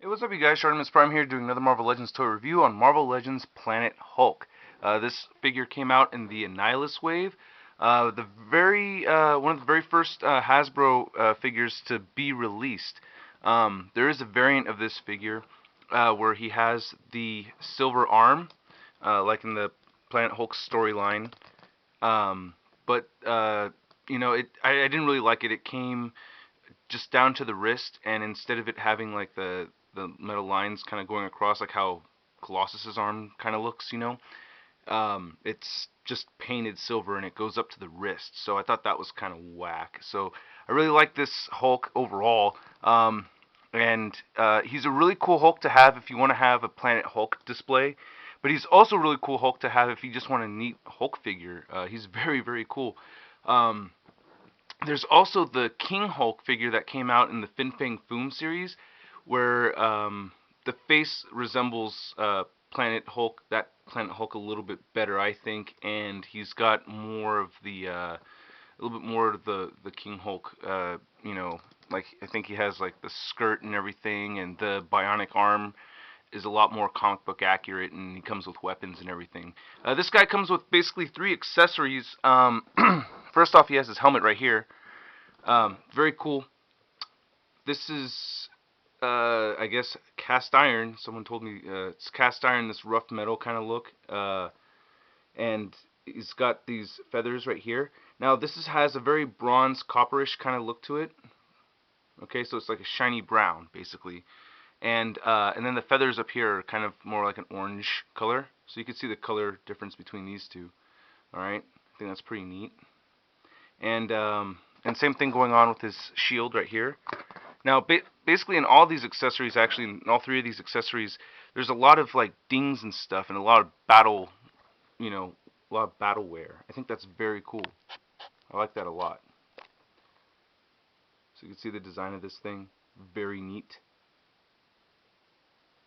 Hey, what's up, you guys? Artemis Prime here, doing another Marvel Legends toy review on Marvel Legends Planet Hulk. This figure came out in the Annihilus wave. One of the very first Hasbro figures to be released. There is a variant of this figure where he has the silver arm, like in the Planet Hulk storyline. But I didn't really like it. It came just down to the wrist, and instead of it having like the metal lines kind of going across like how Colossus's arm kind of looks, it's just painted silver and it goes up to the wrist. So I thought that was kind of whack. So I really like this Hulk overall. And he's a really cool Hulk to have if you want to have a Planet Hulk display. But he's also a really cool Hulk to have if you just want a neat Hulk figure. He's very, very cool. Um, there's also the King Hulk figure that came out in the Fin Fang Foom series, where the face resembles that Planet Hulk a little bit better, I think, and he's got more of a little bit more of the King Hulk. Like I think he has like the skirt and everything, and the bionic arm is a lot more comic book accurate, and he comes with weapons and everything. This guy comes with basically three accessories. First off, he has his helmet right here. Very cool. This is, I guess, cast iron. Someone told me it's cast iron, this rough metal kind of look. And he's got these feathers right here. Now, has a very bronze, copperish kind of look to it. Okay, so it's like a shiny brown, basically. And then the feathers up here are kind of more like an orange color. So you can see the color difference between these two. All right, I think that's pretty neat. And same thing going on with his shield right here. Now, basically, in all these accessories, actually, in all three of these accessories, there's a lot of like dings and stuff, and a lot of a lot of battle wear. I think that's very cool. I like that a lot. So you can see the design of this thing, very neat.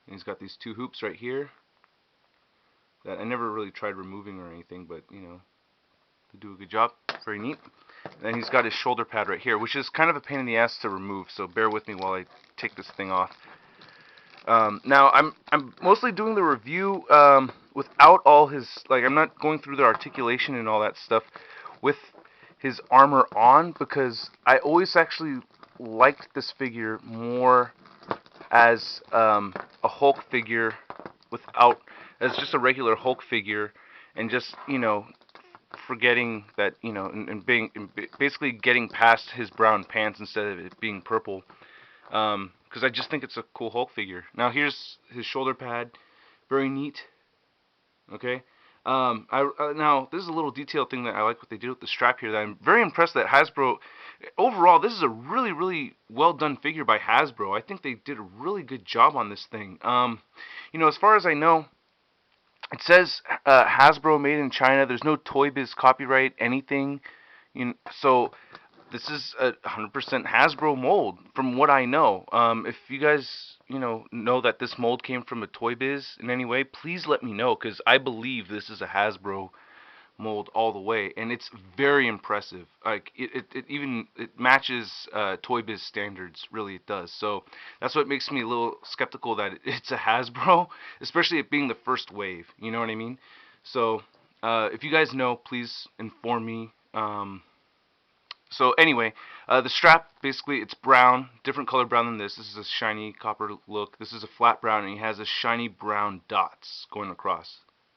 And he's got these two hoops right here that I never really tried removing or anything, but they do a good job. Very neat. And then he's got his shoulder pad right here, which is kind of a pain in the ass to remove, so bear with me while I take this thing off. Now I'm mostly doing the review without all his, like, I'm not going through the articulation and all that stuff with his armor on, because I always actually liked this figure more as a Hulk figure without, as just a regular Hulk figure, and just forgetting that, and basically getting past his brown pants instead of it being purple, because I just think it's a cool Hulk figure. Now here's his shoulder pad, very neat. Okay. Now this is a little detail thing that I like what they did with the strap here. That I'm very impressed that Hasbro. Overall, this is a really, really well done figure by Hasbro. I think they did a really good job on this thing. As far as I know, it says Hasbro made in China. There's no Toy Biz copyright anything. So this is a 100% Hasbro mold, from what I know. If you guys, know that this mold came from a Toy Biz in any way, please let me know, because I believe this is a Hasbro mold all the way, and it's very impressive. Like it matches Toy Biz standards, really it does. So that's what makes me a little skeptical that it's a Hasbro, especially it being the first wave. You know what I mean? So if you guys know, please inform me. So anyway, the strap, basically, it's brown, different color brown than this. This is a shiny copper look. This is a flat brown, and he has a shiny brown dots going across.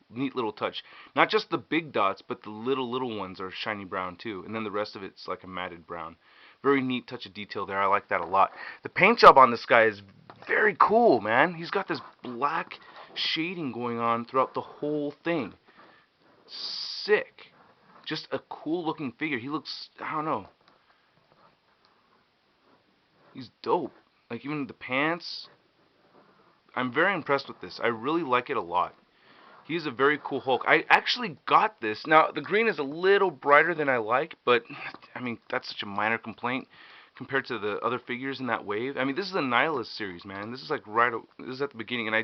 Neat little touch. Not just the big dots, but the little ones are shiny brown too. And then the rest of it's like a matted brown. Very neat touch of detail there. I like that a lot. The paint job on this guy is very cool, man. He's got this black shading going on throughout the whole thing. Sick. Just a cool looking figure. He looks, I don't know, he's dope. Like, even the pants, I'm very impressed with this. I really like it a lot. He's a very cool Hulk. I actually got this. Now, the green is a little brighter than I like, but I mean, that's such a minor complaint compared to the other figures in that wave. I mean, this is a Nihilus series, man. This is like this is at the beginning, and I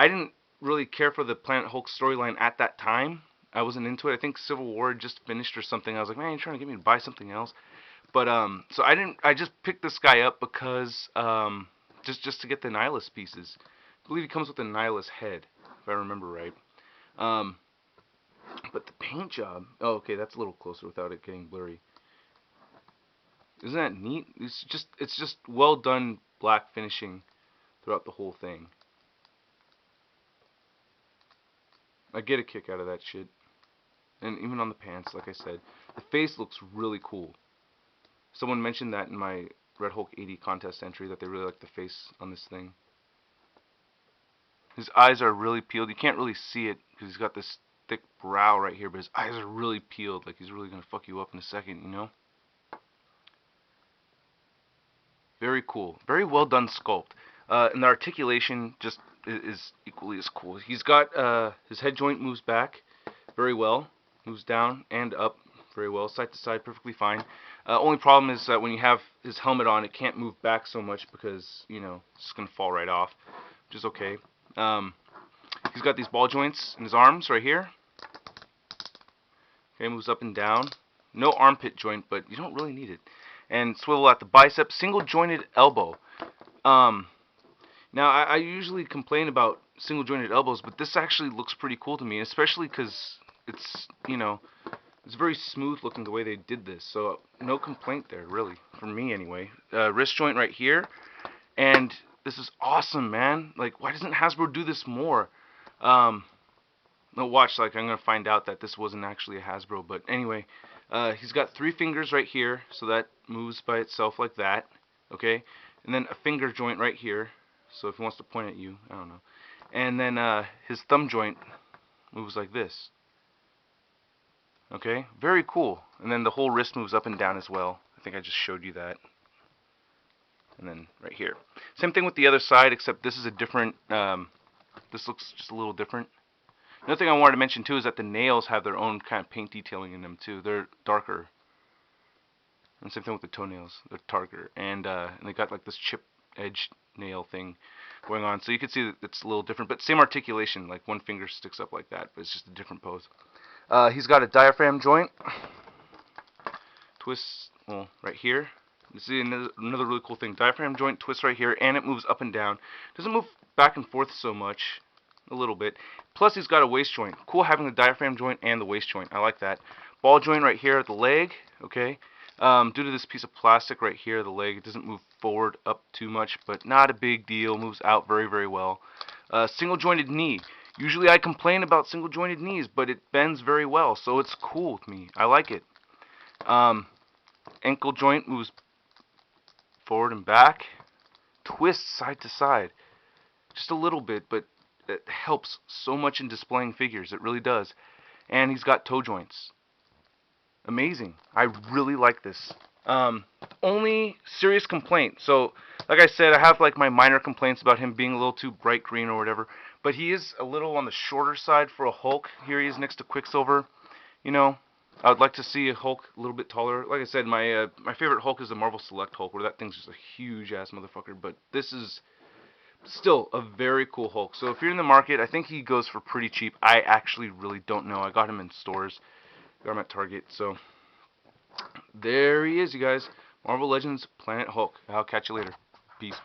didn't really care for the Planet Hulk storyline at that time. I wasn't into it. I think Civil War just finished or something. I was like, man, you're trying to get me to buy something else. But so I just picked this guy up because just to get the Nihilus pieces. I believe he comes with a Nihilus head, if I remember right. But the paint job, oh, okay, that's a little closer without it getting blurry. Isn't that neat? It's just well done black finishing throughout the whole thing. I get a kick out of that shit. And even on the pants, like I said, the face looks really cool. Someone mentioned that in my Red Hulk 80 contest entry, that they really like the face on this thing. His eyes are really peeled. You can't really see it because he's got this thick brow right here, but his eyes are really peeled. Like he's really gonna fuck you up in a second, you know? Very cool. Very well done sculpt. And the articulation just is equally as cool. He's got his head joint moves back very well, moves down and up very well, side to side, perfectly fine. Only problem is that when you have his helmet on, it can't move back so much because, you know, it's just going to fall right off, which is okay. He's got these ball joints in his arms right here. Okay, moves up and down. No armpit joint, but you don't really need it. And swivel at the bicep, single jointed elbow. Now, I usually complain about single jointed elbows, but this actually looks pretty cool to me, especially because it's, you know, it's very smooth looking the way they did this, so no complaint there, really, for me anyway. Wrist joint right here, and this is awesome, man. Like, why doesn't Hasbro do this more? No, watch, like, I'm going to find out that this wasn't actually a Hasbro, but anyway, he's got 3 fingers right here, so that moves by itself like that, okay? And then a finger joint right here, so if he wants to point at you, I don't know. And then his thumb joint moves like this. Okay, very cool. And then the whole wrist moves up and down as well. I think I just showed you that. And then right here. Same thing with the other side, except this is a different, this looks just a little different. Another thing I wanted to mention too is that the nails have their own kind of paint detailing in them too. They're darker. And same thing with the toenails. They're darker. And they got like this chip edge nail thing going on. So you can see that it's a little different, but same articulation. Like one finger sticks up like that, but it's just a different pose. He's got a diaphragm joint. Twists, well, right here. You see another really cool thing. Diaphragm joint twists right here, and it moves up and down. Doesn't move back and forth so much. A little bit. Plus, he's got a waist joint. Cool having the diaphragm joint and the waist joint. I like that. Ball joint right here at the leg. Okay. Due to this piece of plastic right here, the leg, it doesn't move forward up too much, but not a big deal. Moves out very, very well. Single jointed knee. Usually I complain about single jointed knees, but it bends very well, so it's cool with me. I like it. Ankle joint moves forward and back. Twists side to side. Just a little bit, but it helps so much in displaying figures. It really does. And he's got toe joints. Amazing. I really like this. Only serious complaint. So, like I said, I have like my minor complaints about him being a little too bright green or whatever. But he is a little on the shorter side for a Hulk. Here he is next to Quicksilver. You know, I would like to see a Hulk a little bit taller. Like I said, my favorite Hulk is the Marvel Select Hulk, where that thing's just a huge ass motherfucker. But this is still a very cool Hulk. So if you're in the market, I think he goes for pretty cheap. I actually really don't know. I got him in stores. Got him at Target. So there he is, you guys. Marvel Legends Planet Hulk. I'll catch you later. Peace.